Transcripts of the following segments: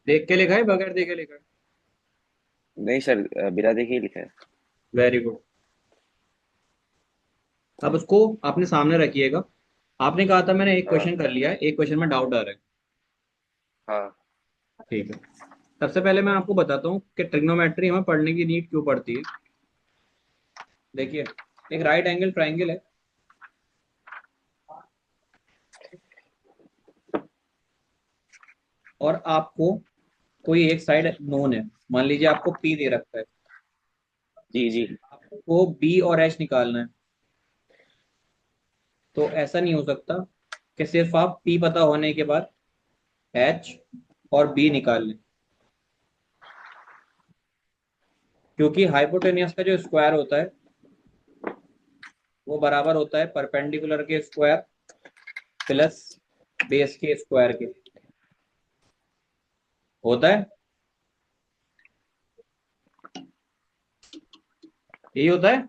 देख के लिखा है बगैर देखे लिखा है? नहीं सर, बिना देखे ही लिखा है। Very good. अब उसको आपने सामने रखिएगा। आपने कहा था मैंने एक हाँ क्वेश्चन कर लिया है, एक क्वेश्चन में डाउट आ रहा है। हाँ। ठीक है। सबसे पहले मैं आपको बताता हूँ कि ट्रिग्नोमेट्री हमें पढ़ने की नीड क्यों पड़ती है। देखिए, एक राइट एंगल ट्राइंगल है, और आपको कोई एक साइड नोन है। मान लीजिए आपको पी दे रखा है, जी जी। आपको बी और एच निकालना है। तो ऐसा नहीं हो सकता कि सिर्फ आप पी पता होने के बाद एच और बी निकाल लें, क्योंकि हाइपोटेनियस का जो स्क्वायर होता है वो बराबर होता है परपेंडिकुलर के स्क्वायर प्लस बेस के स्क्वायर के। होता है, यही होता है।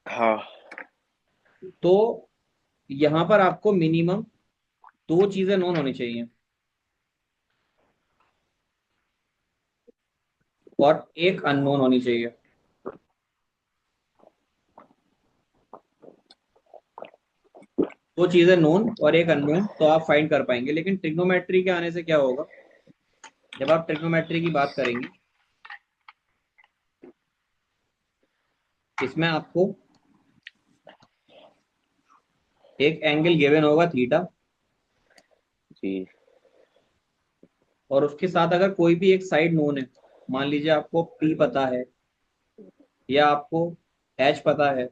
हाँ तो यहां पर आपको मिनिमम दो चीजें नोन होनी चाहिए और एक अननोन होनी चाहिए। दो चीजें नोन और एक अननोन तो आप फाइंड कर पाएंगे, लेकिन ट्रिग्नोमेट्री के आने से क्या होगा, जब आप ट्रिग्नोमेट्री की बात करेंगे, इसमें आपको एक एंगल गिवन होगा थीटा, जी। और उसके साथ अगर कोई भी एक साइड नोन है, मान लीजिए आपको पी पता है, या आपको एच पता है,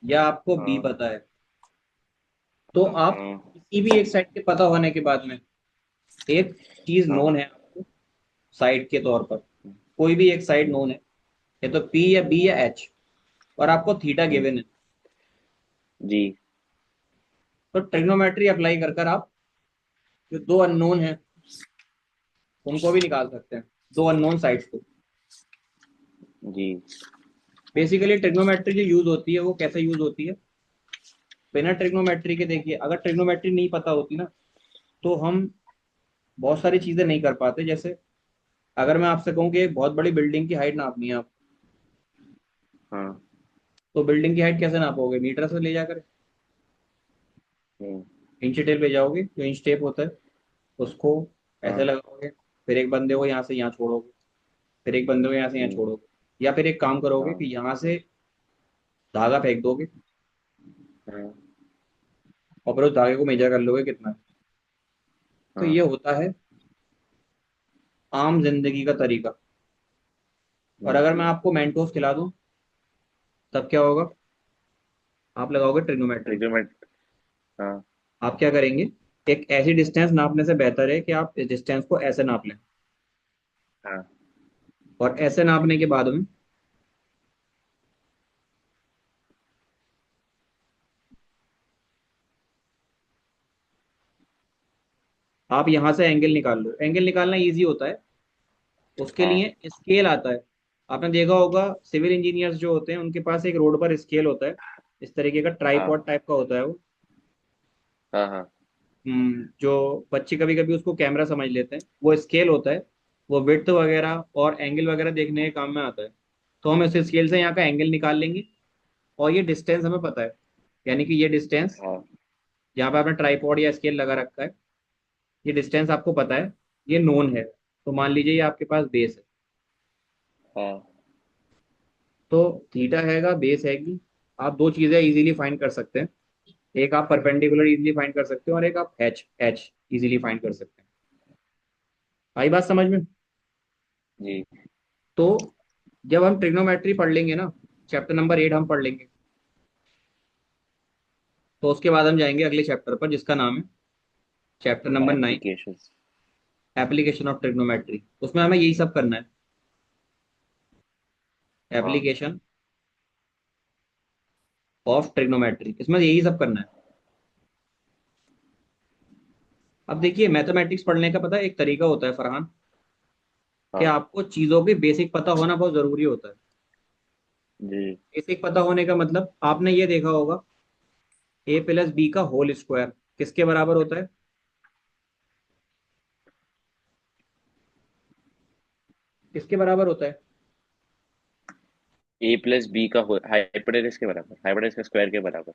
या आपको बी हाँ पता है, तो आप हाँ किसी भी एक साइड के पता होने के बाद में एक चीज नोन हाँ। है आपको साइड के तौर पर, कोई भी एक साइड नोन है, या तो पी या बी या एच, और आपको थीटा हम्म, गिवन है। जी। तो ट्रिग्नोमेट्री अप्लाई कर कर आप जो दो अननोन है उनको भी निकाल सकते हैं, दो अननोन साइड्स को। जी। बेसिकली ट्रिग्नोमेट्री जो यूज होती है वो कैसे यूज होती है, बिना ट्रिग्नोमेट्री के देखिए, अगर ट्रिग्नोमेट्री नहीं पता होती ना तो हम बहुत सारी चीजें नहीं कर पाते। जैसे अगर मैं आपसे कहूँ कि एक बहुत बड़ी बिल्डिंग की हाइट नापनी है आप, हाँ। तो बिल्डिंग की हाइट कैसे नापोगे, मीटर से ले जाकर हम्म, इंच टेप ले जाओगे, जो इंच टेप होता है उसको ऐसे हाँ। लगाओगे, फिर एक बंदे को यहाँ से यहाँ छोड़ोगे, फिर एक बंदे को यहाँ से यहाँ हम्म, छोड़ोगे, या फिर एक काम करोगे हाँ कि यहाँ से धागा फेंक दोगे हाँ और फिर उस धागे को मेजर कर लोगे कितना है। तो हाँ। ये होता है आम जिंदगी का तरीका। और अगर मैं आपको मेंटोस खिला दूं तब क्या होगा, आप लगाओगे ट्रिग्नोमेट्री। ट्रिग्नोमेट्री। हाँ आप क्या करेंगे, एक ऐसी डिस्टेंस नापने से बेहतर है कि आप इस डिस्टेंस को ऐसे नाप लें, हाँ। और ऐसे नापने के बाद में आप यहां से एंगल निकाल लो। एंगल निकालना इजी होता है, उसके हाँ लिए स्केल आता है। आपने देखा होगा सिविल इंजीनियर्स जो होते हैं उनके पास एक रोड पर स्केल होता है, इस तरीके का हाँ ट्राइपॉड टाइप का होता है वो। हाँ हाँ। जो बच्चे कभी कभी उसको कैमरा समझ लेते हैं, वो स्केल होता है। वो विड्थ वगैरह और एंगल वगैरह देखने के काम में आता है। तो हम इस स्केल से यहाँ का एंगल निकाल लेंगे, और ये डिस्टेंस हमें पता है, यानी कि ये डिस्टेंस हाँ जहाँ पे आपने ट्राइपॉड या स्केल लगा रखा है, ये डिस्टेंस आपको पता है, ये नोन है। तो मान लीजिए ये आपके पास बेस है, हाँ। तो थीटा हैगा, बेस हैगी। आप दो चीजें इजीली फाइंड कर सकते हैं, एक आप परपेंडिकुलर इजीली फाइंड कर सकते हो, और एक आप एच एच इजीली फाइंड कर सकते हैं। आई बात समझ में? जी। तो जब हम ट्रिग्नोमेट्री पढ़ लेंगे ना, चैप्टर नंबर 8 हम पढ़ लेंगे, तो उसके बाद हम जाएंगे अगले चैप्टर पर जिसका नाम है chapter number 9, applications. Application of trigonometry. उसमें हमें यही सब करना है, हाँ एप्लीकेशन ऑफ ट्रिग्नोमेट्री, इसमें यही सब करना है। अब देखिए, मैथमेटिक्स पढ़ने का पता है एक तरीका होता है फरहान, कि हाँ। आपको चीजों के बेसिक पता होना बहुत जरूरी होता है। जी। बेसिक पता होने का मतलब आपने ये देखा होगा, ए प्लस बी का होल स्क्वायर किसके बराबर होता है? किसके बराबर होता है? ए प्लस बी का हाइपोटेनस के बराबर, हाइपोटेनस का स्क्वायर के बराबर।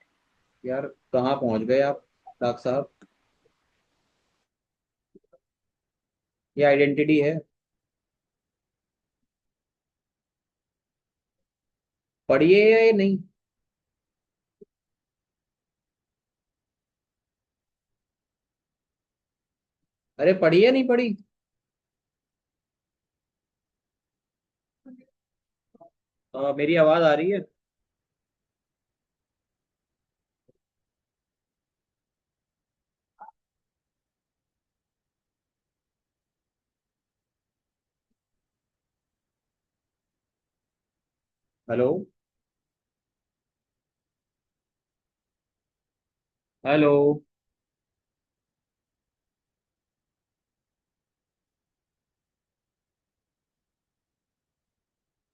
यार कहाँ पहुंच गए आप डॉक्टर साहब? ये आइडेंटिटी है। पढ़िए या ये नहीं? अरे पढ़ी या नहीं पढ़ी? मेरी आवाज आ रही है? हेलो? हेलो?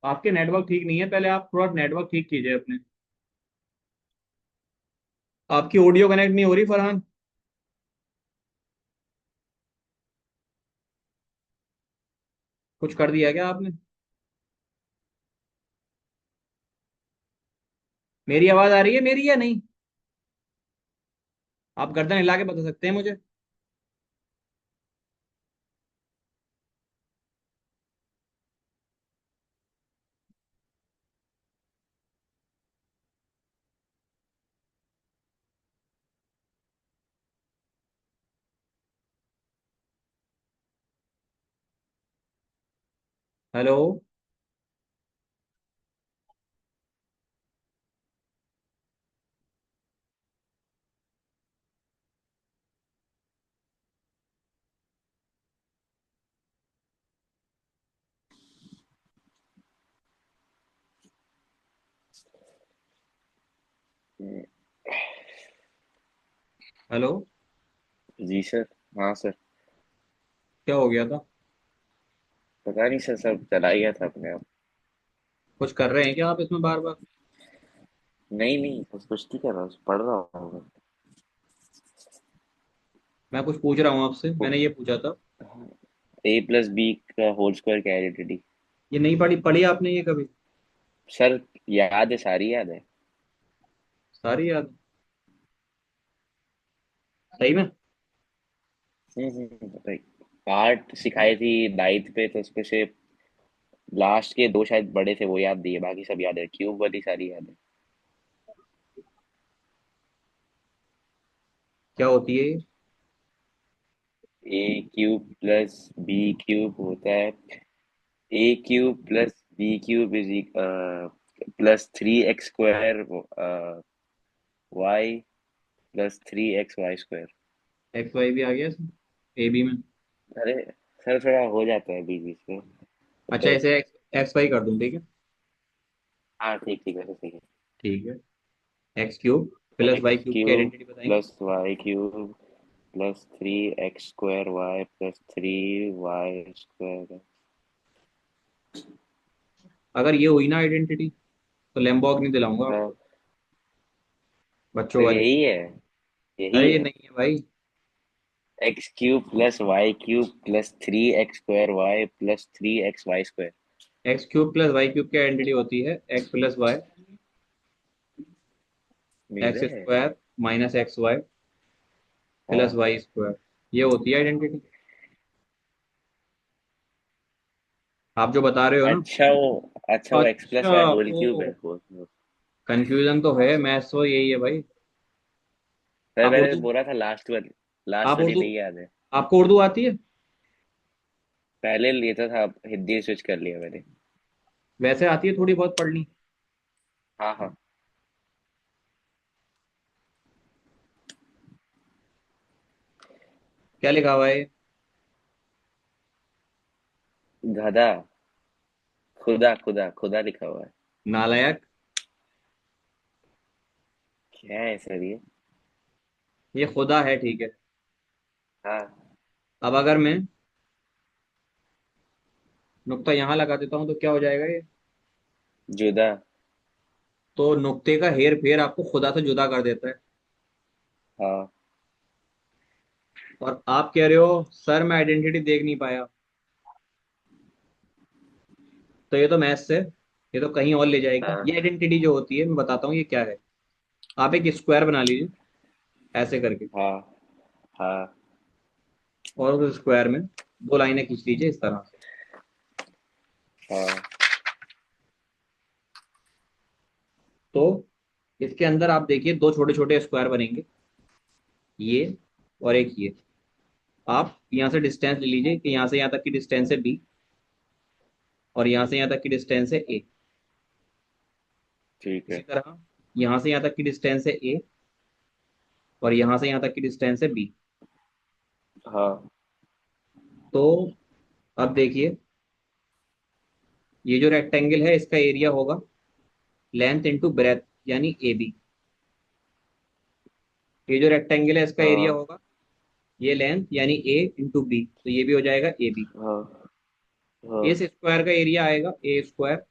आपके नेटवर्क ठीक नहीं है, पहले आप थोड़ा नेटवर्क ठीक कीजिए अपने। आपकी ऑडियो कनेक्ट नहीं हो रही फरहान। कुछ कर दिया क्या आपने? मेरी आवाज आ रही है मेरी या नहीं? आप गर्दन हिला के बता सकते हैं मुझे? हेलो? हेलो? जी सर। हाँ सर। क्या हो गया था? पता नहीं सर, सब चला गया था अपने आप। कुछ कर रहे हैं क्या आप इसमें बार बार? नहीं नहीं, बस कुछ नहीं कर रहा, बस पढ़ रहा हूँ। मैं कुछ पूछ रहा हूँ आपसे, मैंने ये पूछा था। ए प्लस बी का होल स्क्वायर की आइडेंटिटी। ये नहीं पढ़ी पढ़ी आपने ये कभी? सर याद है, सारी याद है। सारी याद? सही में? भाई, पार्ट सिखाई थी नाइन्थ पे, तो उसमें से लास्ट के दो शायद बड़े थे वो याद दिए, बाकी सब याद है, क्यूब वाली सारी याद है। क्या होती है ये? A cube plus B cube होता है। A cube plus B cube is plus 3x square Y plus 3xy square. X Y भी आ गया इसमें, ए बी में? अरे सर, थोड़ा हो जाता है बीच बीच में अच्छा, मतलब। ऐसे एक्स एक्स वाई कर दूं, ठीक है? हाँ ठीक ठीक है, ठीक है। ठीक है। X cube plus Y x cube की क्यूब आइडेंटिटी बताएंगे। Plus Y cube plus 3x square Y plus 3y square. अगर ये हुई ना आइडेंटिटी, तो लैम्बोर्गिनी दिलाऊंगा हाँ, आपको, बच्चों तो वाली। यही है, यही अरे ये है। नहीं है भाई। X cube plus Y cube plus 3x square Y plus 3xy square. X cube plus Y cube की आइडेंटिटी होती है एक्स प्लस वाई एक्स मेरा है। Square minus X Y plus हाँ। Y square. ये होती है आइडेंटिटी, आप जो बता रहे हो ना। अच्छा वो एक्स प्लस अच्छा। वाई होल ओ, क्यूब है वो। कंफ्यूजन तो है, मैथ्स तो यही है भाई। सर आप मैंने उर्दू बोला था लास्ट वाली, लास्ट आप वाली उर्दू नहीं याद है। आपको उर्दू आती है? पहले लेता था, अब हिंदी स्विच कर लिया मैंने। वैसे आती है, थोड़ी बहुत पढ़नी। हाँ हाँ। क्या लिखा हुआ है? गधा। खुदा खुदा खुदा लिखा हुआ है। नालायक। क्या है सर ये? ये खुदा है, ठीक है। हाँ। अब अगर मैं नुक्ता यहाँ लगा देता हूँ तो क्या हो जाएगा ये? जुदा। तो नुक्ते का हेर फेर आपको खुदा से जुदा कर देता है। हाँ। और आप कह रहे हो सर मैं आइडेंटिटी देख नहीं पाया। तो ये तो मैथ्स है, ये तो कहीं और ले जाएगी। हाँ ये आइडेंटिटी जो होती है, मैं बताता हूँ ये क्या है। आप एक स्क्वायर बना लीजिए ऐसे करके, हाँ हाँ और उस स्क्वायर में दो लाइनें खींच लीजिए इस तरह से। हाँ तो इसके अंदर आप देखिए दो छोटे छोटे स्क्वायर बनेंगे, ये और एक ये। आप यहाँ से डिस्टेंस ले लीजिए कि यहाँ से यहाँ तक की डिस्टेंस है बी, और यहाँ से यहाँ तक की डिस्टेंस है ए। ठीक इसी है। तरह यहाँ से यहाँ तक की डिस्टेंस है ए, और यहाँ से यहाँ तक की डिस्टेंस है बी। हाँ तो अब देखिए, ये जो रेक्टेंगल है इसका एरिया होगा लेंथ इंटू ब्रेथ, यानी ए बी। ये जो रेक्टेंगल है इसका एरिया हाँ होगा ये लेंथ यानी ए इंटू बी, तो ये भी हो जाएगा ए बी। हाँ हाँ इस स्क्वायर का एरिया आएगा ए स्क्वायर,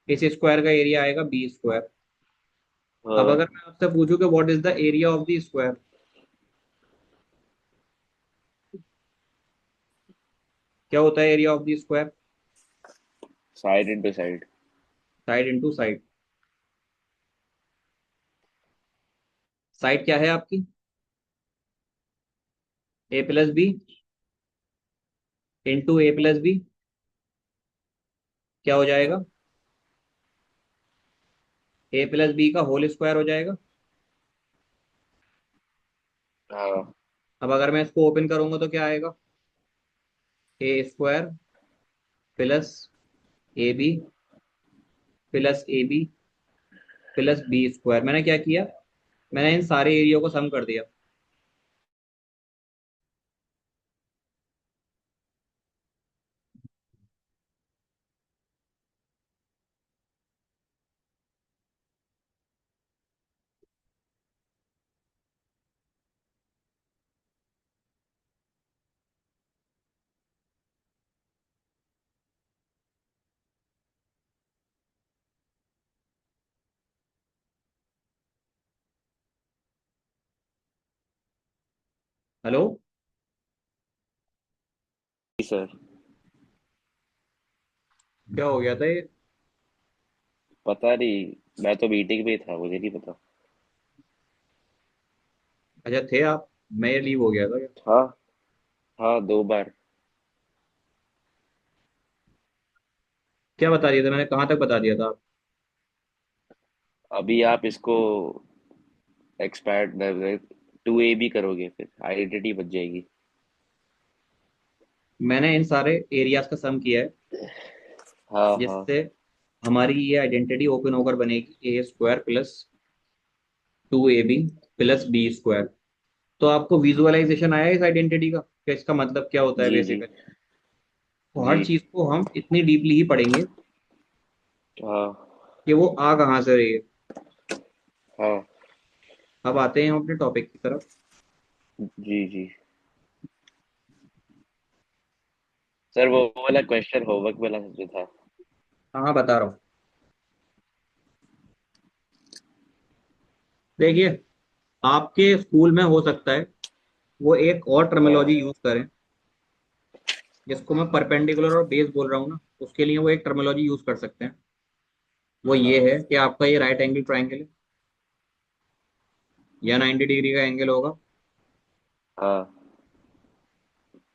इस स्क्वायर का एरिया आएगा बी स्क्वायर। अब हाँ। अगर मैं आपसे पूछूं कि what is the area of the square, क्या होता है area of the square? Side into side. Side into side. Side क्या है आपकी? ए प्लस बी इंटू ए प्लस बी, क्या हो जाएगा? ए प्लस बी का होल स्क्वायर हो जाएगा। हाँ अब अगर मैं इसको ओपन करूंगा तो क्या आएगा? A square plus A B plus A B plus B square. मैंने क्या किया, मैंने इन सारे एरिया को सम कर दिया। हेलो? जी सर। क्या हो गया था ये? पता नहीं, मैं तो मीटिंग में था, मुझे नहीं पता। अच्छा थे आप? मैं ये लीव हो गया था क्या? हाँ हाँ, 2 बार। क्या बता दिया था मैंने, कहाँ तक बता दिया था आप? अभी आप इसको एक्सपैंड 2A भी करोगे, फिर आइडेंटिटी बच जाएगी। मैंने इन सारे एरियाज का सम किया है, हाँ हाँ जिससे हमारी ये आइडेंटिटी ओपन होकर बनेगी A square plus 2ab plus B square. तो आपको विजुअलाइजेशन आया इस आइडेंटिटी का कि इसका मतलब क्या होता है जी जी बेसिकली? तो जी। हर चीज को हम इतनी डीपली ही पढ़ेंगे हाँ कि वो आ कहाँ से रही है। हाँ। अब आते हैं हम अपने टॉपिक की तरफ। जी जी। सर वो वाला क्वेश्चन होमवर्क वाला जो था। हाँ हाँ, बता रहा हूँ। देखिए, आपके स्कूल में हो सकता है वो एक और टर्मिनोलॉजी हाँ यूज करें, जिसको मैं परपेंडिकुलर और बेस बोल रहा हूँ ना, उसके लिए वो एक टर्मिनोलॉजी यूज कर सकते हैं। वो ये हाँ है कि आपका ये राइट एंगल ट्राइंगल है, या 90 डिग्री का एंगल होगा। हाँ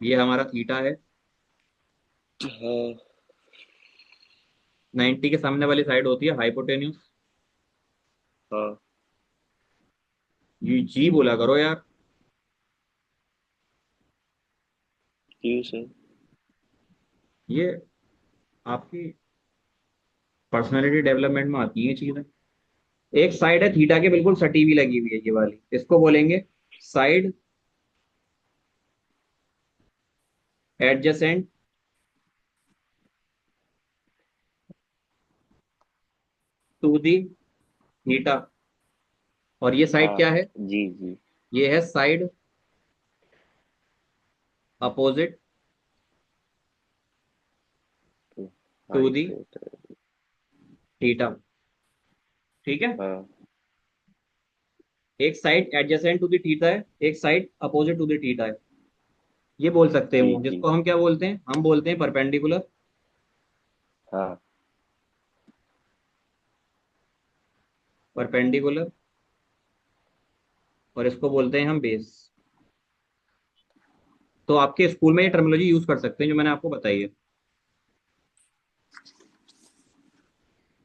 ये हमारा थीटा है। हाँ 90 के सामने वाली साइड होती है हाइपोटेन्यूज। हाँ। ये जी बोला करो यार। क्यों सर? ये आपकी पर्सनालिटी डेवलपमेंट में आती है चीजें। एक साइड है थीटा के बिल्कुल सटी हुई लगी हुई है, ये वाली, इसको बोलेंगे side adjacent to the theta. और ये साइड हाँ क्या है? जी जी। ये है side opposite to the height. Theta. ठीक है। हाँ एक side adjacent to the theta है, एक side opposite to the theta है। ये बोल सकते हैं जी वो, जी। जिसको हम क्या बोलते हैं, हम बोलते हैं परपेंडिकुलर हाँ परपेंडिकुलर, और इसको बोलते हैं हम बेस। तो आपके स्कूल में ये टर्मिनोलॉजी यूज कर सकते हैं जो मैंने आपको बताई है।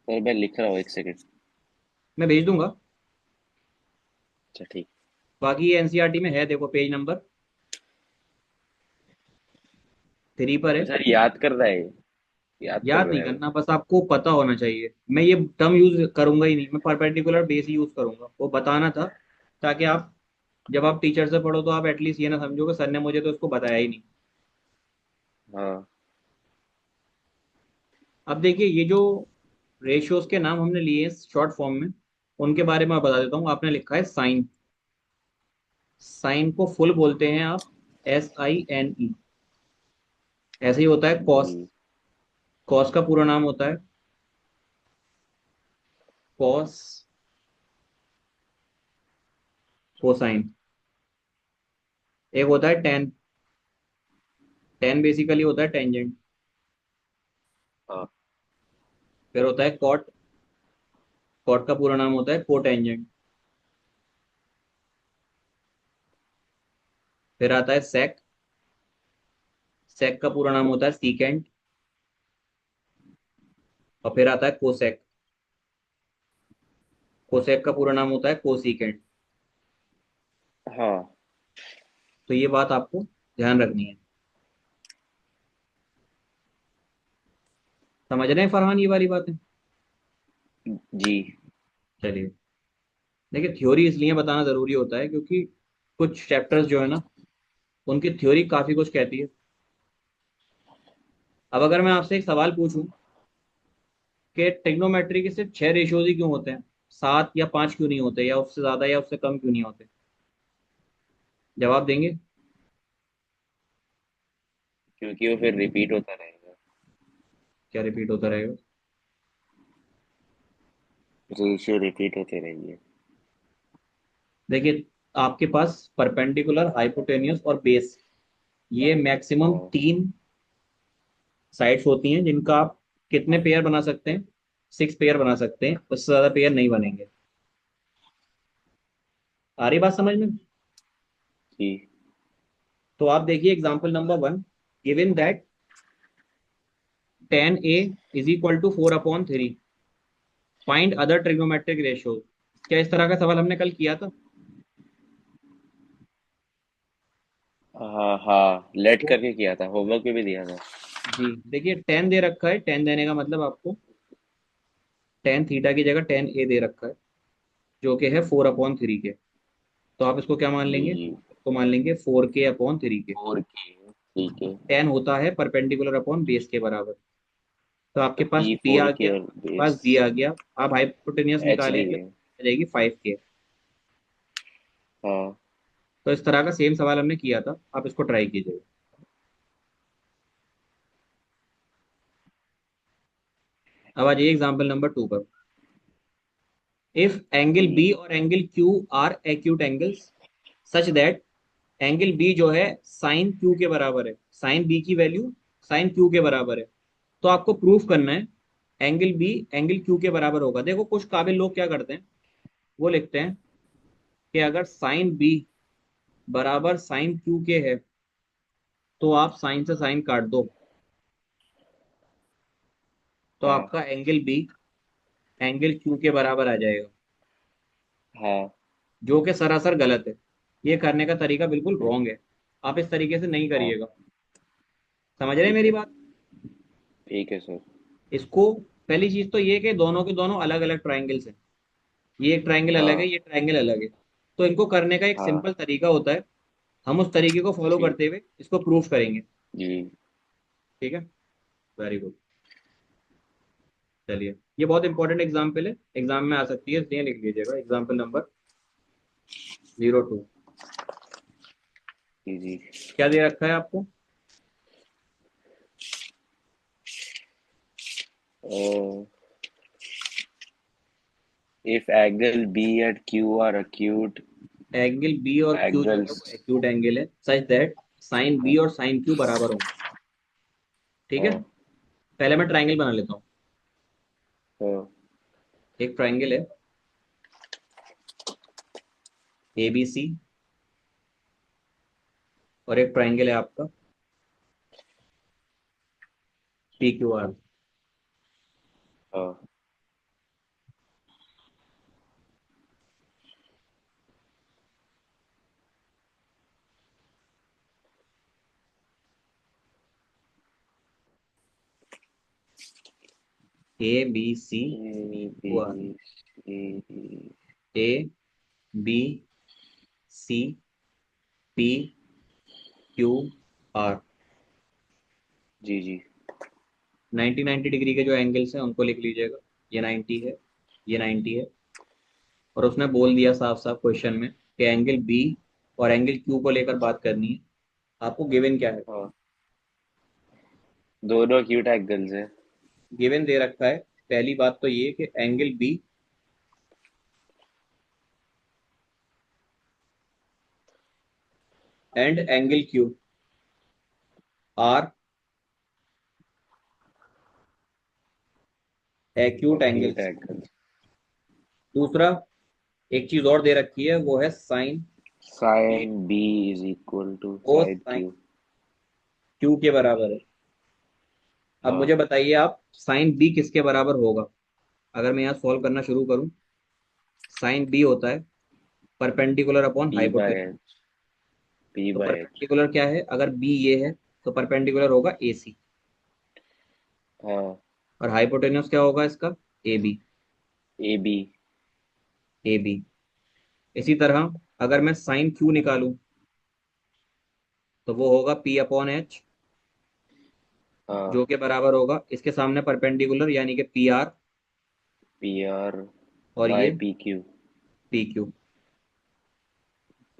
सर मैं लिख रहा हूँ, एक सेकंड। मैं भेज दूंगा। अच्छा ठीक। बाकी ये एनसीईआरटी में है, देखो पेज नंबर 3 पर है। सर याद कर रहा है, याद कर याद रहा नहीं है वो। करना, बस आपको पता होना चाहिए। मैं ये टर्म यूज करूंगा ही नहीं, मैं परपेंडिकुलर बेस ही यूज करूंगा, वो बताना था। ताकि आप जब आप टीचर से पढ़ो तो आप एटलीस्ट ये ना समझो कि सर ने मुझे तो इसको बताया ही नहीं। हाँ। अब देखिए, ये जो रेशियोज के नाम हमने लिए शॉर्ट फॉर्म में, उनके बारे में मैं बता देता हूँ। आपने लिखा है साइन। साइन को फुल बोलते हैं आप SINE। ऐसे ही होता है कॉस। जी। कॉस का पूरा नाम होता है कॉस कोसाइन। एक होता है टेन। टेन बेसिकली होता है टेंजेंट। हाँ। फिर होता है कॉट। कॉट का पूरा नाम होता है कोटेंजेंट। फिर आता है सेक। सेक का पूरा नाम होता है सीकेंट। और फिर आता है कोसेक। कोसेक का पूरा नाम होता है कोसीकेंट। हाँ तो ये बात आपको ध्यान रखनी है। समझ रहे हैं फरहान ये वाली बातें? जी। चलिए। देखिए, थ्योरी इसलिए बताना जरूरी होता है क्योंकि कुछ चैप्टर्स जो है ना, उनकी थ्योरी काफी कुछ कहती है। अब अगर मैं आपसे एक सवाल पूछूं कि ट्रिग्नोमेट्री के सिर्फ 6 रेशियोज ही क्यों होते हैं, 7 या 5 क्यों नहीं होते, या उससे ज्यादा या उससे कम क्यों नहीं होते, जवाब देंगे? क्योंकि वो फिर रिपीट होता रहेगा। क्या रिपीट होता रहेगा? रेशियो रिपीट होते रहेंगे। देखिए, आपके पास परपेंडिकुलर, हाइपोटेन्यूस और बेस, ये मैक्सिमम हाँ। 3 साइड्स होती हैं जिनका आप कितने पेयर बना सकते हैं? 6 पेयर बना सकते हैं, उससे ज्यादा पेयर नहीं बनेंगे। आ रही बात समझ में? जी। तो आप देखिए example number 1। Given that 10A = 4/3, find other trigonometric ratios. क्या इस तरह का सवाल हमने कल किया था? हाँ हाँ, लेट तो करके किया था, होमवर्क में भी दिया था। जी देखिए, 10 दे रखा है। 10 देने का मतलब आपको टेन थीटा की जगह 10A दे रखा है, जो कि है 4/3 के। तो आप इसको क्या मान जी लेंगे? जी। इसको मान लेंगे 4K/3 के। और की ठीक है। 10 होता है परपेंडिकुलर अपॉन बेस के बराबर। तो आपके तो पास पी बी आ फोर गया। के और आपके पास बेस बी आ गया। आप हाइपोटेनियस एच नहीं निकालेंगे, है। आ जाएगी 5K। हाँ। तो इस तरह का सेम सवाल हमने किया था, आप इसको ट्राई कीजिए। अब आ जाइए एग्जाम्पल नंबर 2 पर। इफ एंगल जी। बी और angle Q are acute angles such that, angle B जो है साइन क्यू के बराबर है, साइन बी की वैल्यू साइन क्यू के बराबर है। तो आपको प्रूफ करना है एंगल बी एंगल क्यू के बराबर होगा। देखो, कुछ काबिल लोग क्या करते हैं, वो लिखते हैं कि अगर साइन बी बराबर साइन क्यू के है तो आप साइन से साइन काट दो, तो हाँ आपका एंगल बी एंगल क्यू के बराबर आ जाएगा। हाँ। जो कि सरासर गलत है। ये करने का तरीका बिल्कुल रॉन्ग है। आप इस तरीके से नहीं हाँ करिएगा। समझ रहे हैं ठीक मेरी है। बात? ठीक है सर। इसको, पहली चीज तो ये कि दोनों के दोनों अलग अलग ट्राइंगल्स हैं। ये एक ट्राइंगल अलग है, हाँ ये ट्राइंगल अलग है। तो इनको करने का एक हाँ सिंपल तरीका होता है। हम उस तरीके को फॉलो ठीक। करते हुए इसको प्रूफ करेंगे। जी। ठीक है, वेरी गुड। चलिए, ये बहुत इंपॉर्टेंट एग्जाम्पल है, एग्जाम में आ सकती है, इसलिए लिख लीजिएगा एग्जाम्पल नंबर 02। जी जी। क्या दे रखा है आपको? If angle B and Q are acute angle B और क्यू जो है angles। वो एक्यूट एंगल है, सच दैट साइन बी और साइन क्यू बराबर होंगे। ठीक है। हाँ पहले मैं ट्राइंगल बना लेता हूँ। हाँ एक ट्राइंगल है ABC, और एक ट्राइंगल है आपका PQR। हाँ ABC A B QR, C D. ABCPQR। जी जी। 90 डिग्री के जो एंगल्स हैं उनको लिख लीजिएगा। ये 90 है, ये 90 है। और उसने बोल दिया साफ साफ क्वेश्चन में कि एंगल बी और एंगल क्यू को लेकर बात करनी है। आपको गिवन क्या है? हाँ दोनों क्यूट एंगल्स हैं। गिवन दे रखा है। पहली बात तो ये कि angle B and angle Q are acute cute angles. Angles. दूसरा, एक चीज और दे रखी है, वो है sine B sine B is equal to oh sine sine Q. Q के बराबर है। अब हाँ मुझे बताइए आप, साइन बी किसके बराबर होगा? अगर मैं यहाँ सॉल्व करना शुरू करूँ, साइन बी होता है perpendicular upon P by hypotenuse. H. P तो बाय एच। परपेंडिकुलर क्या है? अगर बी ये है तो परपेंडिकुलर होगा AC। हाँ और हाइपोटेन्यूज क्या होगा इसका? AB। A B. AB। इसी तरह अगर मैं साइन क्यू निकालूं तो वो होगा P/H, हाँ जो के बराबर होगा इसके सामने परपेंडिकुलर यानी कि PR, पी आर और बाय ये पी क्यू। PQ।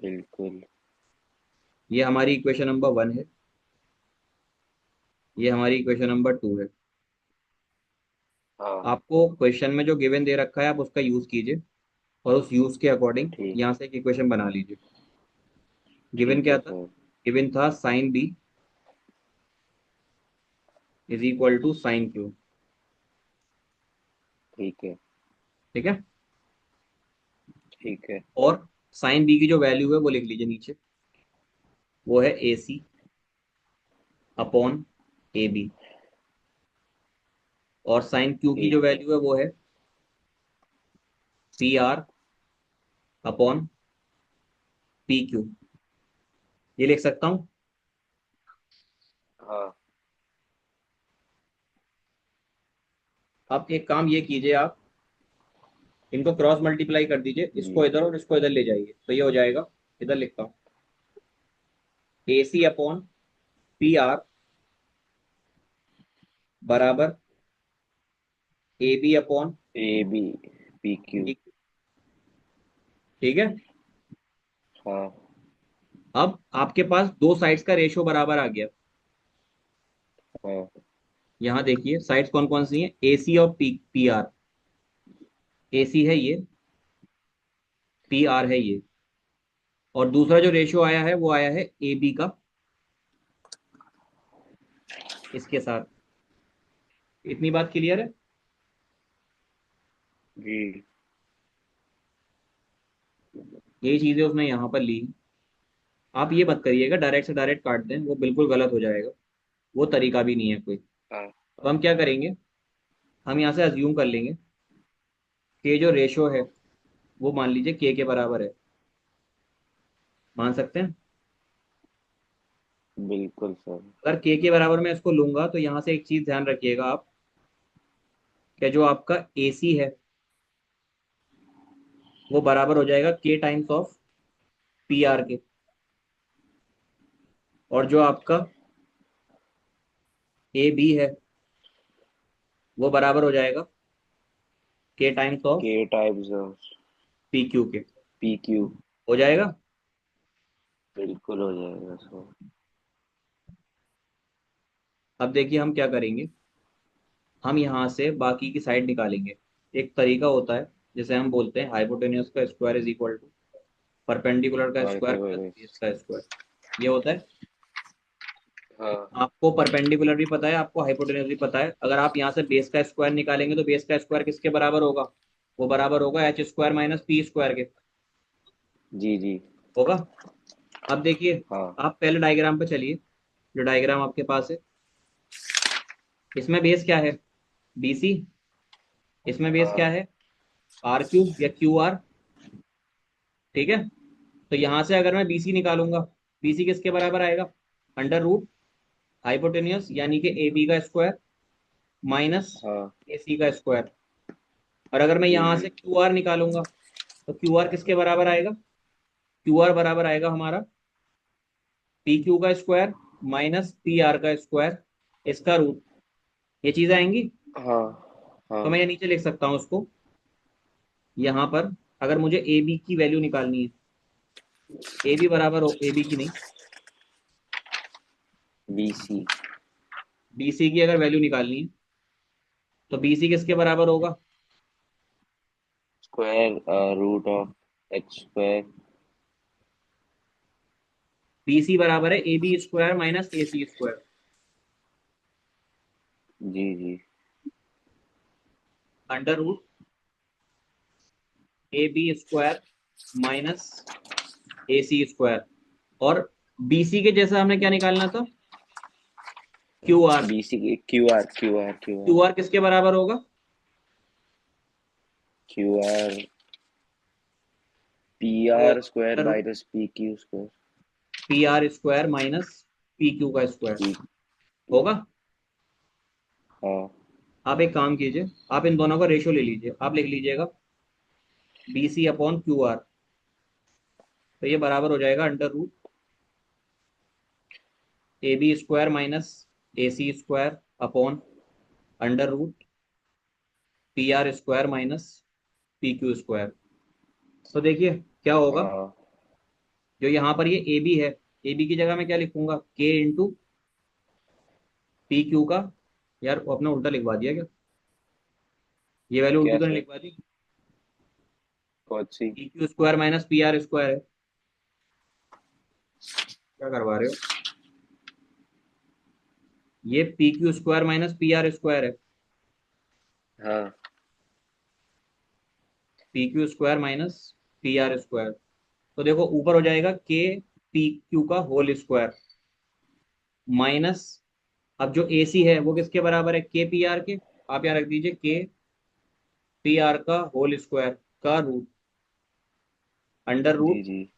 बिल्कुल। ये हमारी इक्वेशन नंबर 1 है। ये हमारी इक्वेशन नंबर 2 है। हाँ आपको क्वेश्चन में जो गिवन दे रखा है आप उसका यूज कीजिए, और उस यूज के अकॉर्डिंग ठीक। यहाँ से एक इक्वेशन बना लीजिए। गिवन ठीक क्या है था? सर। गिवन था sine B is equal to sine Q. ठीक है। ठीक है। ठीक है। और साइन B की जो वैल्यू है वो लिख लीजिए नीचे। वो है AC/AB। और साइन क्यू की जो ठीक है। वैल्यू है वो है PR/PQ। ये लिख सकता हूँ। हाँ अब एक काम ये कीजिए, आप इनको क्रॉस मल्टीप्लाई कर दीजिए, जी। इसको इधर और इसको इधर ले जाइए तो ये हो जाएगा। इधर लिखता हूँ, AC/PR बराबर AB/, A B P Q. ठीक है। हाँ अब आपके पास दो साइड्स का रेशियो बराबर आ गया। हाँ यहाँ देखिए साइड्स कौन कौन सी हैं, AC और PR। AC है ये, PR है ये। और दूसरा जो रेशियो आया है वो आया है AB का इसके साथ। इतनी बात क्लियर है? जी। यही चीजें उसने यहाँ पर ली। आप ये मत करिएगा डायरेक्ट से डायरेक्ट काट दें, वो बिल्कुल गलत हो जाएगा। वो तरीका भी नहीं है कोई। हाँ अब हम क्या करेंगे, हम यहाँ से अज्यूम कर लेंगे कि जो रेशियो है वो मान लीजिए K के बराबर है। मान सकते हैं? बिल्कुल सर। अगर K के बराबर मैं इसको लूंगा तो यहाँ से एक चीज ध्यान रखिएगा आप, कि जो आपका AC है वो बराबर हो जाएगा K टाइम्स ऑफ PR के। और जो आपका AB है वो बराबर हो जाएगा K टाइम्स ऑफ के टाइम्स ऑफ PQ के। P Q. हो जाएगा। बिल्कुल हो जाएगा सर। अब देखिए हम क्या करेंगे, हम यहाँ से बाकी की साइड निकालेंगे। एक तरीका होता है जिसे हम बोलते हैं हाइपोटेन्यूस का square is equal to perpendicular का हाँ स्क्वायर तो प्लस बेस का स्क्वायर। ये होता है। हाँ आपको परपेंडिकुलर भी पता है, आपको हाइपोटेन्यूज भी पता है। अगर आप यहाँ से बेस का स्क्वायर निकालेंगे तो बेस का स्क्वायर किसके बराबर होगा? वो बराबर होगा H square minus P square के। जी जी। होगा। अब देखिए, हाँ आप पहले डायग्राम पे चलिए, जो डायग्राम आपके पास है। इसमें बेस क्या है? BC। इसमें बेस क्या हाँ है? R³ या QR। ठीक है। तो यहां से अगर मैं BC निकालूंगा, BC किसके बराबर आएगा? अंडर रूट हाइपोटेन्यूस यानी कि AB का स्क्वायर माइनस हाँ। AC का स्क्वायर। और अगर मैं जी यहां जी। से QR निकालूंगा तो QR किसके बराबर आएगा? QR बराबर आएगा हमारा PQ का स्क्वायर माइनस PR का स्क्वायर, इसका रूट। ये चीज आएंगी। हाँ हाँ। तो मैं ये नीचे लिख सकता हूँ उसको। यहाँ पर अगर मुझे AB की वैल्यू निकालनी है, AB बराबर हो, AB की नहीं, BC BC की अगर वैल्यू निकालनी है तो BC किसके बराबर होगा? Square root of H square. BC बराबर है AB square minus AC square. जी जी। Under root AB square minus AC square. और BC के जैसा हमें क्या निकालना था? QR। BC की क्यू आर QR किसके बराबर होगा? क्यू आर पी वो R square under root minus P Q square. PR square minus PQ का स्क्वायर। पी। होगा। हाँ आप एक काम कीजिए, आप इन दोनों का रेशियो ले लीजिए, आप लिख लीजिएगा BC/QR। तो ये बराबर हो जाएगा under root AB square minus AC square upon under root PR square minus PQ square. तो देखिए क्या होगा। हाँ। जो यहाँ पर ये AB है, AB की जगह मैं क्या लिखूंगा? K × PQ का। यार वो अपना उल्टा लिखवा दिया क्या? ये वैल्यू उल्टी क्या तो नहीं सर? लिखवा दी? कौन सी? PQ square minus PR square है। क्या करवा रहे हो? ये PQ square minus PR square है। हाँ PQ square minus PR square. तो देखो ऊपर हो जाएगा KPQ का होल स्क्वायर माइनस, अब जो AC है वो किसके बराबर है? KPR के। आप यहाँ रख दीजिए KPR का होल स्क्वायर का रूट अंडर जी रूट जी।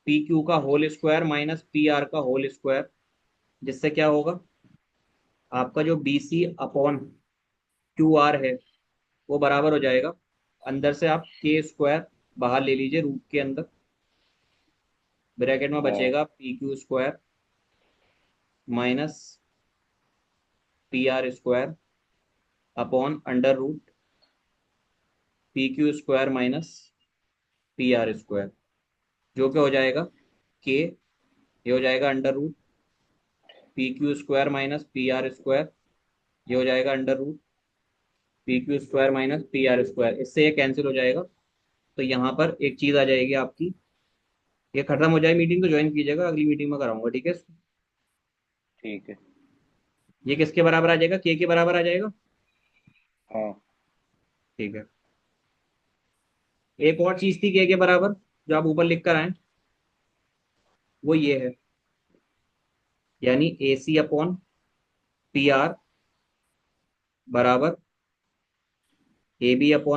PQ का होल स्क्वायर माइनस PR का होल स्क्वायर। जिससे क्या होगा? आपका जो BC/QR है वो बराबर हो जाएगा, अंदर से आप K² बाहर ले लीजिए रूट के अंदर, ब्रैकेट में हाँ बचेगा PQ square minus PR square upon under root PQ square minus PR square. जो क्या हो जाएगा? के, ये हो जाएगा under root PQ square minus PR square. ये हो जाएगा under root PQ square minus PR square. इससे ये कैंसिल हो जाएगा। तो यहाँ पर एक चीज आ जाएगी आपकी। ये खत्म हो जाए मीटिंग तो ज्वाइन कीजिएगा, अगली मीटिंग में कराऊंगा, ठीक है? ठीक है। ये किसके बराबर आ जाएगा? के बराबर आ जाएगा। हाँ ठीक है। एक और चीज थी के बराबर, जो आप ऊपर लिख कर आए, वो ये है, यानी AC/PR बराबर AB/